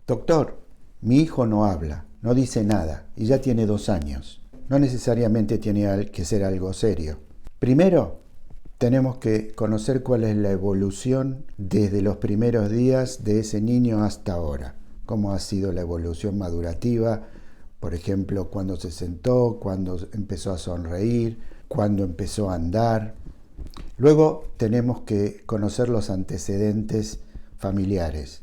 Doctor, mi hijo no habla, no dice nada y ya tiene 2 años. No necesariamente tiene que ser algo serio. Primero, tenemos que conocer cuál es la evolución desde los primeros días de ese niño hasta ahora. Cómo ha sido la evolución madurativa, por ejemplo, cuando se sentó, cuando empezó a sonreír, cuando empezó a andar. Luego tenemos que conocer los antecedentes familiares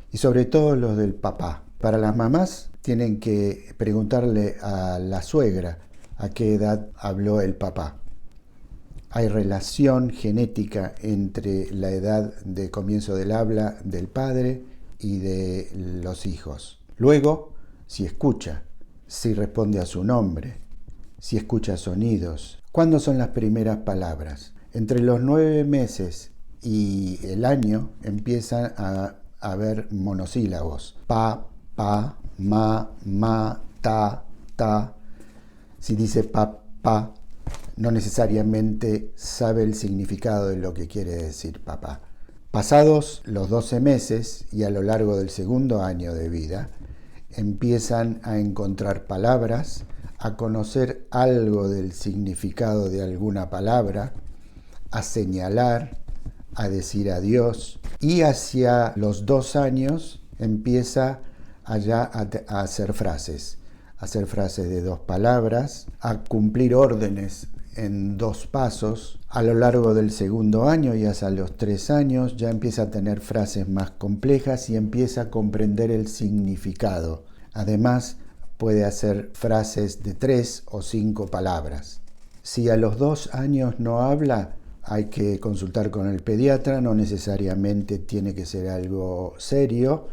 y sobre todo los del papá. Para las mamás tienen que preguntarle a la suegra a qué edad habló el papá. Hay relación genética entre la edad de comienzo del habla del padre y de los hijos. Luego, si escucha, si responde a su nombre, si escucha sonidos. ¿Cuándo son las primeras palabras? Entre los 9 meses y el año empiezan a haber monosílabos. Pa, pa, ma, ta, ta. Si dice pa, pa, no necesariamente sabe el significado de lo que quiere decir papá. Pasados los 12 meses y a lo largo del segundo año de vida, empiezan a encontrar palabras, a conocer algo del significado de alguna palabra, a señalar, a decir adiós, y hacia los 2 años empieza allá a hacer frases de 2 palabras, a cumplir órdenes en 2 pasos. A lo largo del segundo año y hasta los 3 años ya empieza a tener frases más complejas y empieza a comprender el significado. Además, puede hacer frases de 3 o 5 palabras. Si a los 2 años no habla, hay que consultar con el pediatra, no necesariamente tiene que ser algo serio,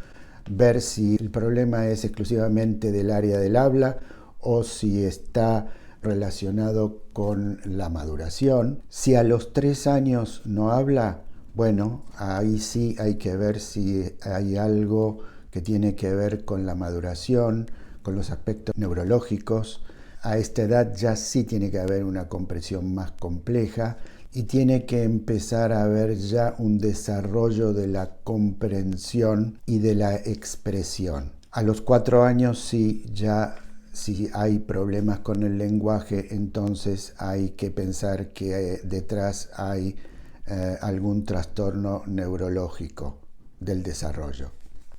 ver si el problema es exclusivamente del área del habla o si está relacionado con la maduración. Si a los 3 años no habla, bueno, ahí sí hay que ver si hay algo que tiene que ver con la maduración, con los aspectos neurológicos. A esta edad ya sí tiene que haber una comprensión más compleja y tiene que empezar a haber ya un desarrollo de la comprensión y de la expresión. A los 4 años sí, ya si hay problemas con el lenguaje, entonces hay que pensar que detrás hay algún trastorno neurológico del desarrollo.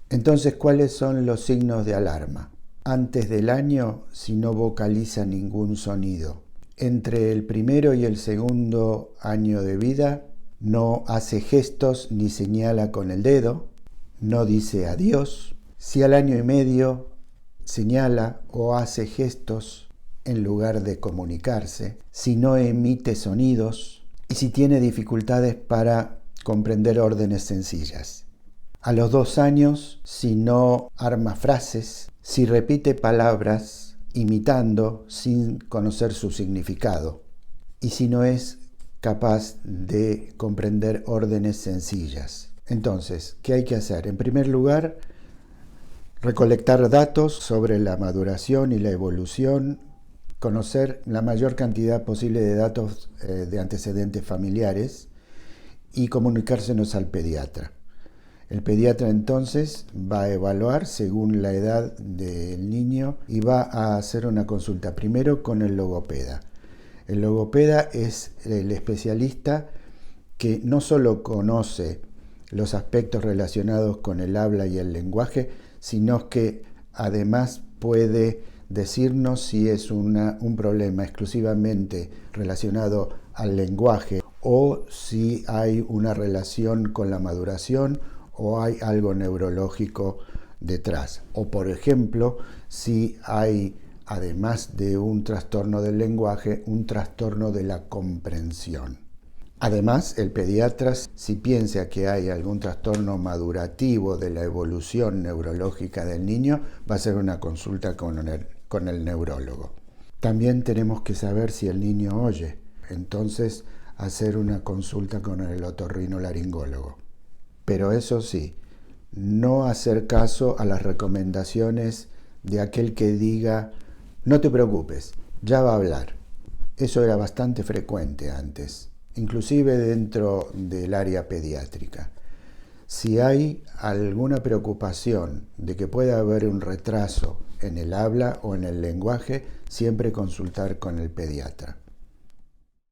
Entonces, ¿cuáles son los signos de alarma? Antes del año, si no vocaliza ningún sonido. Entre el primero y el segundo año de vida, no hace gestos ni señala con el dedo, no dice adiós. Si al año y medio señala o hace gestos en lugar de comunicarse, si no emite sonidos y si tiene dificultades para comprender órdenes sencillas. A los 2 años, si no arma frases, si repite palabras imitando sin conocer su significado y si no es capaz de comprender órdenes sencillas. Entonces, ¿qué hay que hacer? En primer lugar, recolectar datos sobre la maduración y la evolución, conocer la mayor cantidad posible de datos de antecedentes familiares y comunicárselos al pediatra. El pediatra entonces va a evaluar según la edad del niño y va a hacer una consulta primero con el logopeda. El logopeda es el especialista que no solo conoce los aspectos relacionados con el habla y el lenguaje, sino que además puede decirnos si es un problema exclusivamente relacionado al lenguaje o si hay una relación con la maduración o hay algo neurológico detrás. O por ejemplo, si hay, además de un trastorno del lenguaje, un trastorno de la comprensión. Además, el pediatra, si piensa que hay algún trastorno madurativo de la evolución neurológica del niño, va a hacer una consulta con el neurólogo. También tenemos que saber si el niño oye, entonces hacer una consulta con el otorrinolaringólogo. Pero eso sí, no hacer caso a las recomendaciones de aquel que diga, no te preocupes, ya va a hablar. Eso era bastante frecuente antes, inclusive dentro del área pediátrica. Si hay alguna preocupación de que pueda haber un retraso en el habla o en el lenguaje, siempre consultar con el pediatra.